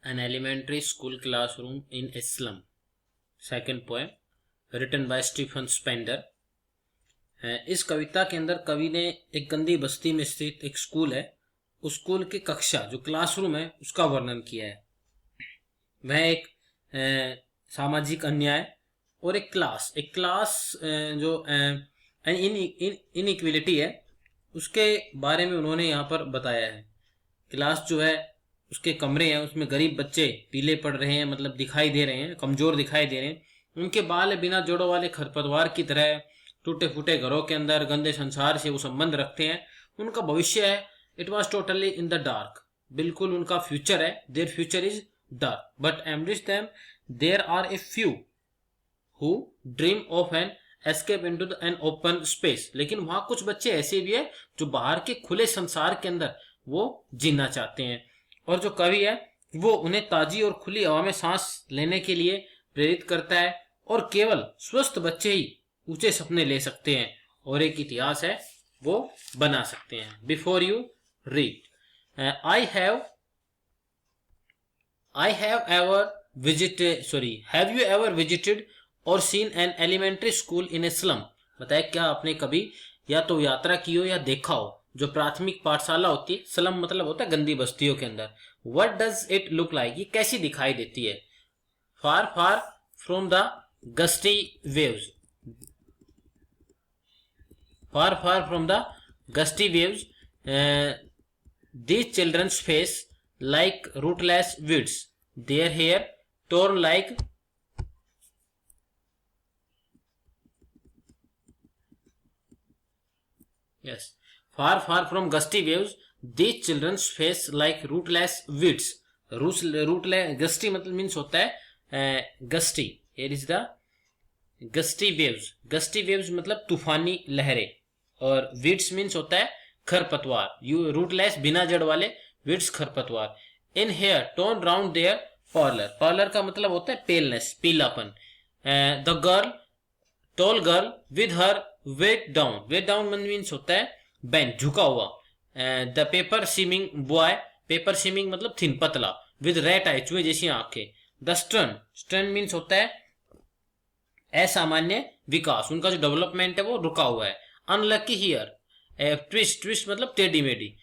An elementary school classroom in a slum. Second poem written by Stephen Spender. इस कविता के अंदर कवि ने एक गंदी बस्ती में स्थित एक स्कूल है, उस स्कूल की कक्षा जो क्लासरूम है उसका वर्णन किया है। वह एक सामाजिक अन्याय और एक क्लास जो इनइक्वलिटी है उसके बारे में उन्होंने यहाँ पर बताया है। क्लास जो है उसके कमरे हैं, उसमें गरीब बच्चे पीले पड़ रहे हैं, मतलब दिखाई दे रहे हैं, कमजोर दिखाई दे रहे हैं। उनके बाल बिना जोड़ों वाले खरपतवार की तरह, टूटे फूटे घरों के अंदर गंदे संसार से वो संबंध रखते हैं। उनका भविष्य है it was totally in the dark, बिल्कुल उनका फ्यूचर है, their future is dark, but amidst them there are a few who dream of an escape into an open space. लेकिन वहां कुछ बच्चे ऐसे भी है जो बाहर के खुले संसार के अंदर वो जीना चाहते हैं, और जो कवि है वो उन्हें ताजी और खुली हवा में सांस लेने के लिए प्रेरित करता है, और केवल स्वस्थ बच्चे ही ऊंचे सपने ले सकते हैं और एक इतिहास है वो बना सकते हैं। Before you read, I have you ever visited or seen an elementary school in a slum. बताए क्या आपने कभी या तो यात्रा की हो या देखा हो जो प्राथमिक पाठशाला होती है। स्लम मतलब होता है गंदी बस्तियों के अंदर। What does it look like, ये कैसी दिखाई देती है। Far far from the gusty waves, far far from the gusty waves, these children's face like rootless weeds, their hair torn like yes, far far from gusty waves these children's face like rootless weeds. rootless gusty मतलब means होता है gusty, here is the gusty waves मतलब तूफानी लहरें, और weeds means होता है खरपतवार। यू रूटलेस बिना जड़ वाले, weeds खरपतवार। In hair tone round their pallor का मतलब होता है पेलनेस, पीलापन। The girl tall girl with her weight down means होता है बेंड, झुका हुआ। The paper seeming boy, paper seeming मतलब थिन, पतला। विद रेड आई, चूहे जैसी आंखें। द स्टर्न मीन्स होता है असामान्य विकास, उनका जो डेवलपमेंट है वो रुका हुआ है। अनलकी हियर, ट्विस्ट मतलब टेढ़ी मेढ़ी।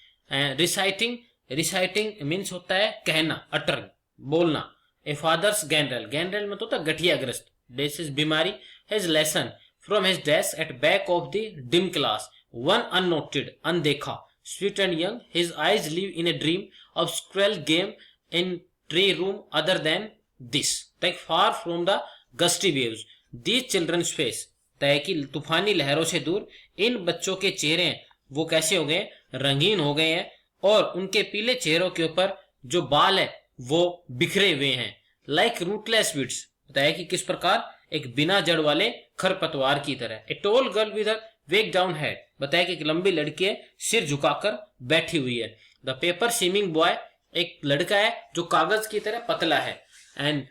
रिसाइटिंग मीन्स होता है कहना, अटर, बोलना। ए फादर्स गैंड्रेल मतलब होता है गठियाग्रस्त, डिसीज बीमारी। His lesson from his desk at back of the dim class, one unnoted, अनदेखा। Sweet and young, his eyes live in a dream of squirrel game in tree room other than this. Take far from the gusty waves these children's face, तय की तूफानी लहरों से दूर इन बच्चों के चेहरे वो कैसे हो गए, रंगीन हो गए हैं, और उनके पीले चेहरों के ऊपर जो बाल है वो बिखरे हुए हैं। लाइक रूटलेस वीड्स, बताया कि किस प्रकार, एक बिना जड़ वाले खरपतवार की तरह। A tall girl with wake down head, बताया कि एक लंबी लड़की है सिर झुकाकर बैठी हुई है। द पेपर सीमिंग बॉय, एक लड़का है जो कागज की तरह पतला है। एंड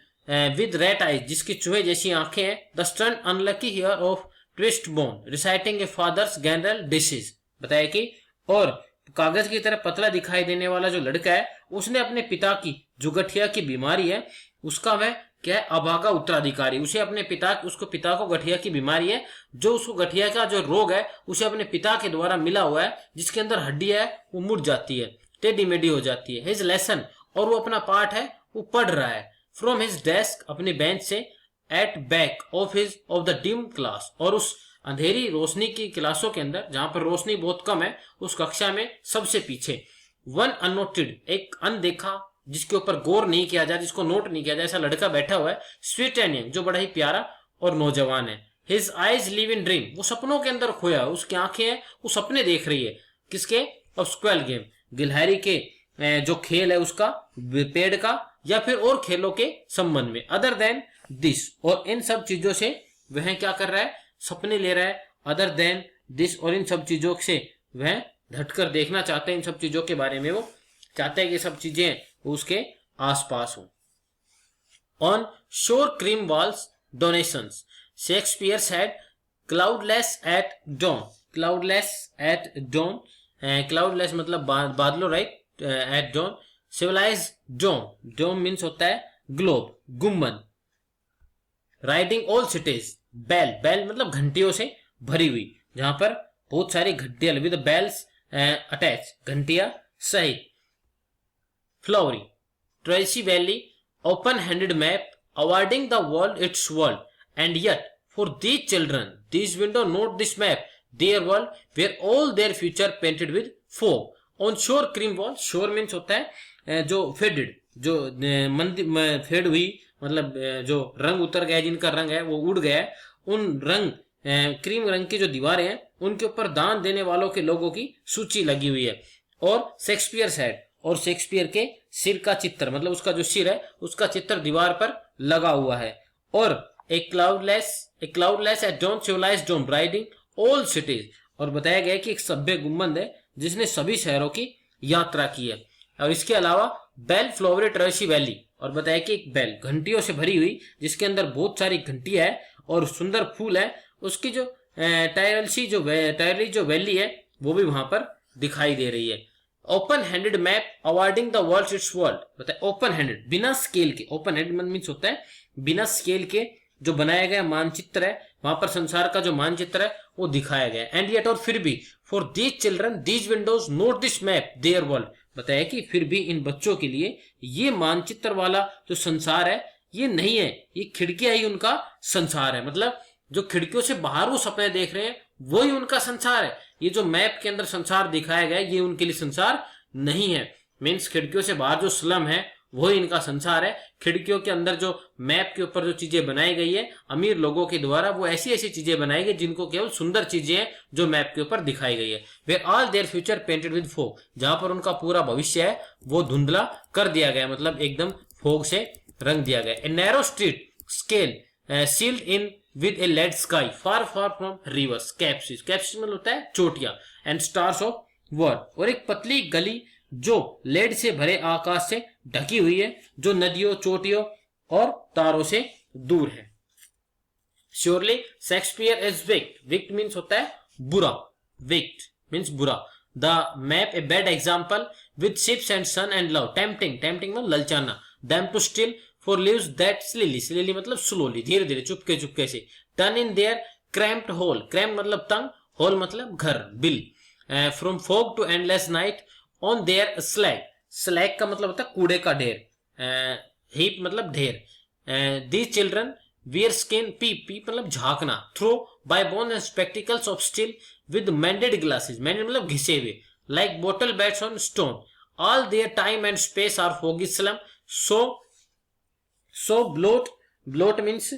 विद रेड आईज, जिसकी चूहे जैसी आंखें हैं। The stern unlucky heir of twist bone reciting a father's gnarled disease, बताया कि और कागज की तरह पतला दिखाई देने वाला जो लड़का है उसने अपने पिता की जो गठिया की बीमारी है उसका वह क्या है, अभागा उत्तराधिकारी। उसे अपने पिता को गठिया की बीमारी है, जो उसको गठिया का जो रोग है उसे अपने पिता के द्वारा मिला हुआ है, जिसके अंदर हड्डियां है वो मुड़ जाती है, टेढ़ी मेढ़ी हो जाती है। हिज लेसन, और वो अपना पाठ है वो पढ़ रहा है। फ्रॉम हिज डेस्क, अपने बेंच से। At back of the dim class, और उस अंधेरी रोशनी की क्लासों के अंदर जहां पर रोशनी बहुत कम है उस कक्षा में सबसे पीछे। वन अननोटेड, एक अनदेखा, जिसके ऊपर गौर नहीं किया जाए, जिसको नोट नहीं किया जाए, ऐसा लड़का बैठा हुआ है। स्वीट एंड यंग, जो बड़ा ही प्यारा और नौजवान है। His eyes live in dream, वो सपनों के अंदर खोया, उसकी आंखें हैं वो सपने देख रही है। किसके, ऑफ स्क्वेल गेम, गिलहरी के जो खेल है उसका, पेड़ का, या फिर और खेलों के संबंध में। अदर देन दिस, और इन सब चीजों से वह क्या कर रहा है, सपने ले रहा है। अदर देन दिस, और इन सब चीजों से वह हटकर देखना चाहते हैं, इन सब चीजों के बारे में वो चाहते हैं कि सब चीजें उसके आसपास हो। On shore cream walls donations, Shakespeare said cloudless at dawn, cloudless at dawn, cloudless मतलब बादलों, right, at dawn. Civilize dome, dome means होता है ग्लोब, गुम्बद। Riding all cities, bell, bell मतलब घंटियों से भरी हुई, जहां पर बहुत सारी घंटियां विद बेल्स अटैच, घंटियां सहित। Flowery, Tracy valley, open handed map awarding the world its world, and yet for these children this window not this map their world where all their future painted with fog on shore cream wall. Shore means होता है जो faded, जो fade हुई, मतलब जो रंग उतर गया, जिनका रंग है वो उड़ गया है, उन रंग क्रीम रंग की जो दीवारें हैं उनके ऊपर दान देने वालों के लोगों की सूची लगी हुई है। और शेक्सपियर हेड, और शेक्सपियर के सिर का चित्र, मतलब उसका जो सिर है उसका चित्र दीवार पर लगा हुआ है। और ए cloudless at don civilised dome riding all cities, और बताया गया कि एक सभ्य गुंबद है जिसने सभी शहरों की यात्रा की है। और इसके अलावा बेल फ्लोवरी ट्रेसी वैली, और बताया कि एक बेल घंटियों से भरी हुई जिसके अंदर बहुत सारी घंटियां है और सुंदर फूल है, उसकी जो टायरली जो वैली है वो भी वहां पर दिखाई दे रही है। Open handed map awarding the world its world, बताए ओपन हैंडेड, बिना स्केल के, ओपन हैंडेड मीन्स होता है बिना स्केल के जो बनाया गया मानचित्र है, वहां पर संसार का जो मानचित्र है वो दिखाया गया। एंड येट, और फिर भी, for these children these Windows note this map their world, बताया कि फिर भी इन बच्चों के लिए ये मानचित्र वाला जो संसार है ये नहीं है, ये खिड़कियां ही उनका संसार है। मतलब जो खिड़कियों से बाहर वो सपने देख रहे हैं वो ही उनका संसार है। ये जो मैप के अंदर संसार दिखाया गया है ये उनके लिए संसार नहीं है। मीन्स खिड़कियों से बाहर जो स्लम है वो ही इनका संसार है। खिड़कियों के अंदर जो मैप के ऊपर जो चीजें बनाई गई है अमीर लोगों के द्वारा, वो ऐसी ऐसी चीजें बनाई गई जिनको केवल सुंदर चीजें हैं जो मैप के ऊपर दिखाई गई है। वे all their future painted with fog, जहां पर उनका पूरा भविष्य है वो धुंधला कर दिया गया, मतलब एकदम फोग से रंग दिया गया। A narrow street scale sealed in with a lead sky far far from rivers, capes, capes मतलब होता है चोटियां, एंड स्टार्स ऑफ वर्ल्ड, और एक पतली गली जो लेड से भरे आकाश से ढकी हुई है, जो नदियों, चोटियों और तारों से दूर है। Surely Shakespeare is wicked, wicked means होता है बुरा, विक्ट मीन्स बुरा। The map a bad example with ships and sun and love, tempting, tempting मतलब ललचाना, them to steal for lives that slyly, slyly मतलब स्लोली, धीरे धीरे, चुपके चुपके से। Turn in their cramped hole, cramp मतलब तंग, होल मतलब घर, बिल। From fog to endless night on their slag, slag का मतलब होता है कूड़े का ढेर, हीप मतलब ढेर। These children wear skin, peep, peep मतलब झांकना, through by bone and spectacles of steel with mended glasses, mended मतलब घिसे हुए, like bottle bits on stone, all their time and space are foggy slum, so blot means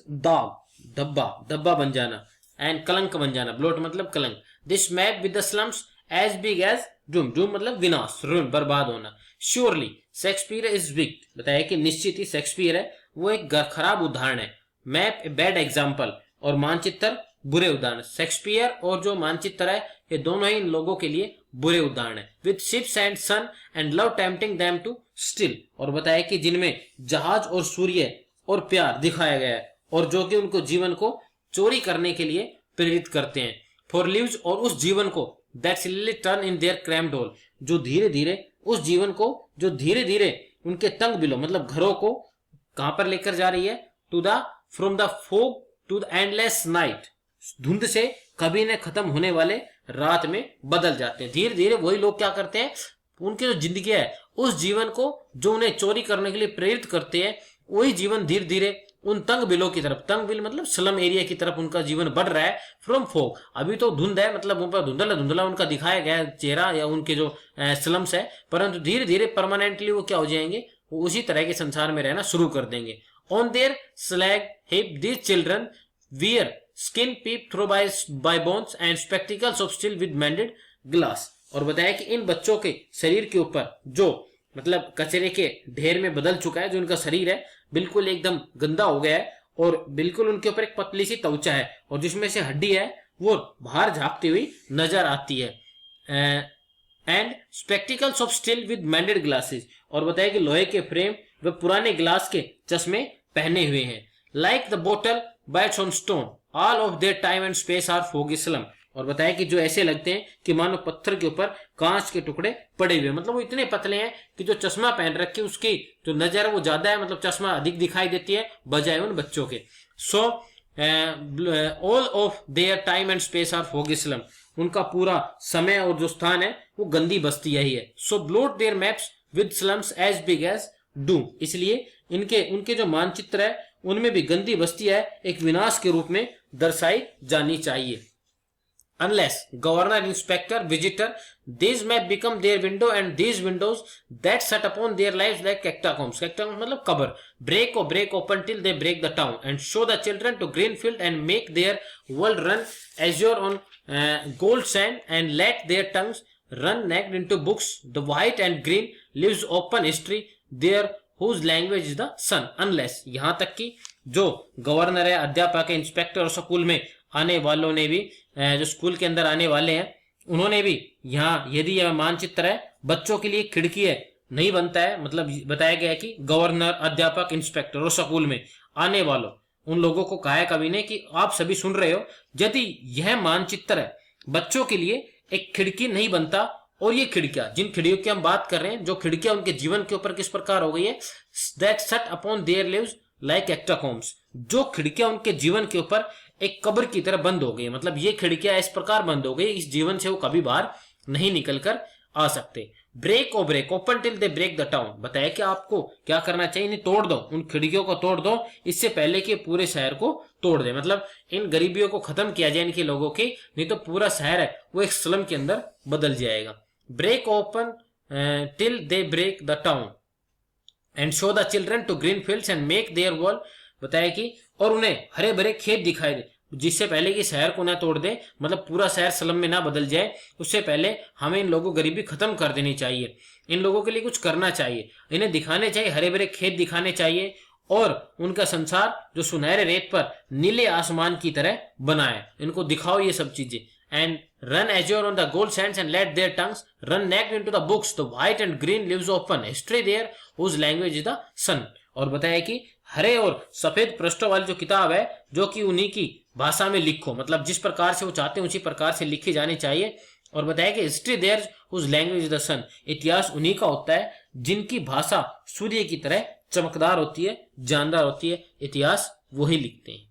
दाग, धब्बा, धब्बा बन जाना, एंड कलंक बन जाना, ब्लोट मतलब कलंक। This map with the slums as big as doom, doom मतलब विनाश, रुइन, बर्बाद होना। श्योरली शेक्सपियर इज विक्ट, बताया कि निश्चित ही शेक्सपियर है वो एक खराब उदाहरण है। मैप ए बैड एग्जाम्पल, और मानचित्र बुरे उदाहरण। शेक्सपियर और जो मानचित्र है ये दोनों ही इन लोगों के लिए बुरे उदाहरण है। With ships and sun and love tempting them to still, और बताया कि जिनमें जहाज और सूर्य और प्यार दिखाया गया है, और जो कि उनको जीवन को चोरी करने के लिए प्रेरित करते हैं। फॉर लिव्स, और उस जीवन को, that slyly turn in their cramped hole, जो धीरे धीरे उस जीवन को, जो धीरे धीरे उनके तंग बिलों मतलब घरों को कहां पर लेकर जा रही है, to the from the fog to the endless night, धुंध से कभी न खत्म होने वाले रात में बदल जाते हैं। धीरे धीरे वही लोग क्या करते हैं, उनकी जो जिंदगी है उस जीवन को जो उन्हें चोरी करने के लिए प्रेरित करते हैं, वही जीवन धीरे धीरे उन तंग बिलों की तरफ, तंग बिल मतलब स्लम एरिया की तरफ उनका जीवन बढ़ रहा है। फ्रॉम फोग, अभी तो धुंध है, मतलब ऊपर धुंधला धुंधला उनका दिखाया गया चेहरा या उनके जो स्लम्स है, परंतु धीरे धीरे परमानेंटली वो क्या हो जाएंगे, वो उसी तरह के संसार में रहना शुरू कर देंगे। On their slag heap these children wear skin peep through by bones and spectacles of steel with mended glass, और बताया कि इन बच्चों के शरीर के ऊपर जो मतलब कचरे के ढेर में बदल चुका है, जो उनका शरीर है बिल्कुल एकदम गंदा हो गया है, और बिल्कुल उनके ऊपर एक पतली सी त्वचा है, और जिसमें से हड्डी है वो बाहर झांकती हुई नजर आती है। And spectacles of steel with mended glasses, और बताया कि लोहे के फ्रेम व पुराने ग्लास के चश्मे पहने हुए हैं। Like the bottle bites on stone, all of their time and space are foggy slum, और बताया कि जो ऐसे लगते हैं कि मानो पत्थर के ऊपर कांच के टुकड़े पड़े हुए, मतलब वो इतने पतले हैं कि जो चश्मा पहन रखे उसकी जो नजर है वो ज्यादा है, मतलब चश्मा अधिक दिखाई देती है बजाय उन बच्चों के। So all of their time and space are foggy slum, उनका पूरा समय और जो स्थान है वो गंदी बस्ती यही है। So blot their maps with slums as big as doom, इसलिए उनके जो मानचित्र है उनमें भी गंदी बस्ती है एक विनाश के रूप में दर्शाई जानी चाहिए। Unless governor, inspector, visitor, these may become their window, and these windows that shut upon their lives like catacombs. Catacombs मतलब कब्र। break open till they break the town and show the children to green field and make their world run azure on gold sand and let their tongues run naked into books. The white and green leaves open history there whose language is the sun. Unless, यहाँ तक कि जो governor है, अध्यापक है, inspector और school में आने वालों ने भी, जो स्कूल के अंदर आने वाले हैं उन्होंने भी यहाँ यदि यह मानचित्र है बच्चों के लिए खिड़की है नहीं बनता है, मतलब बताया गया है कि गवर्नर, अध्यापक, इंस्पेक्टर और स्कूल में आने वालों उन लोगों को कहा है कवि ने कि आप सभी सुन रहे हो, यदि यह मानचित्र है बच्चों के लिए एक खिड़की नहीं बनता, और ये खिड़कियां, जिन खिड़कियों की हम बात कर रहे हैं, जो खिड़कियां उनके जीवन के ऊपर किस प्रकार हो गई है, that shut upon their lives like catacombs, जो खिड़कियां उनके जीवन के ऊपर एक कब्र की तरह बंद हो गई, मतलब ये खिड़कियां इस प्रकार बंद हो गई इस जीवन से वो कभी बाहर नहीं निकल कर आ सकते। Break open till they break the town, बताया कि आपको क्या करना चाहिए, इन्हें तोड़ दो, उन खिड़कियों को तोड़ दो इससे पहले कि पूरे शहर को तोड़ दे, मतलब इन गरीबियों को खत्म किया जाए इनके लोगों की, नहीं तो पूरा शहर है वो एक स्लम के अंदर बदल जाएगा। Break open till they break the town and show the children to green fields and make their wall, बताया कि और उन्हें हरे भरे खेत दिखाई दे, जिससे पहले कि शहर को ना तोड़ दे, मतलब पूरा शहर स्लम में ना बदल जाए, उससे पहले हमें इन लोगों गरीबी खत्म कर देनी चाहिए, इन लोगों के लिए कुछ करना चाहिए, इन्हें दिखाने चाहिए, हरे भरे खेत दिखाने चाहिए और उनका संसार जो सुनहरे रेत पर नीले आसमान की तरह बनाए, इनको दिखाओ ये सब चीजें। And run azure on the gold sands and let their tongues run naked into the books. The white and green leaves open history there whose language is the sun. और बताया कि हरे और सफेद पृष्ठों वाली जो किताब है जो कि उन्हीं की भाषा में लिखो, मतलब जिस प्रकार से वो चाहते हैं उसी प्रकार से लिखी जानी चाहिए। और बताया कि history their whose language is the sun, इतिहास उन्हीं का होता है जिनकी भाषा सूर्य की तरह चमकदार होती है, जानदार होती है, इतिहास वही लिखते हैं।